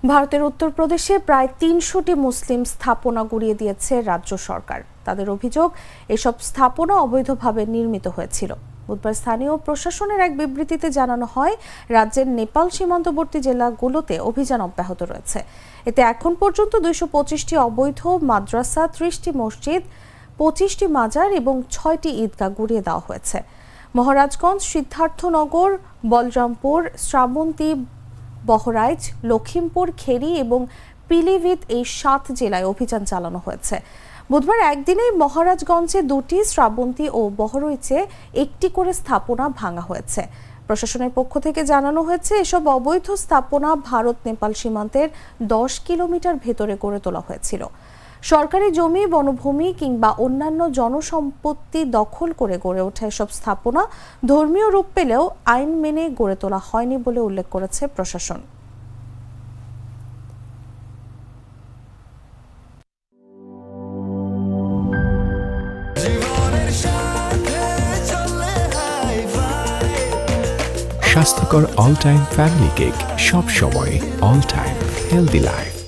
ভারতের উত্তরপ্রদেশে প্রায় ৩০০টি মুসলিম স্থাপনা গুঁড়িয়ে দিয়েছে রাজ্য সরকার। তাদের অভিযোগ, এসব স্থাপনা অবৈধভাবে নির্মিত হয়েছিল। বুধবার স্থানীয় প্রশাসনের এক বিবৃতিতে জানানো হয়, রাজ্যের নেপাল সীমান্তবর্তী জেলাগুলোতে অভিযান অব্যাহত রয়েছে। এতে এখন পর্যন্ত ২২৫টি অবৈধ মাদ্রাসা, ৩০টি মসজিদ, ২৫টি মাজার এবং ৬টি ঈদগাহ গুঁড়িয়ে দেওয়া হয়েছে। মহারাজগঞ্জ, সিদ্ধার্থনগর, বলরামপুর, শ্রাবন্তী, বহরাইচ, লখিমপুর খেরি এবং পিলিভিত এই ৭ জেলায় অভিযান চালানো হয়েছে। বুধবার একদিনেই মহারাজগঞ্জে ২টি, শ্রাবন্তী ও বহরাইচে ১টি করে স্থাপনা ভাঙা হয়েছে। প্রশাসনের পক্ষ থেকে জানানো হয়েছে, এসব অবৈধ স্থাপনা ভারত নেপাল সীমান্তের ১০ কিলোমিটার ভেতরে গড়ে তোলা হয়েছিল। সরকারি জমি, বনভূমি কিংবা অন্যান্য জনসম্পত্তি দখল করে গড়ে ওঠা এসব স্থাপনা ধর্মীয় রূপ পেলেও আইন মেনে গড়ে তোলা হয়নি বলে উল্লেখ করেছে প্রশাসন। স্বাস্থ্যকর অল টাইম ফ্যামিলি কেক, সব সময় অল টাইম হেলদি লাইফ।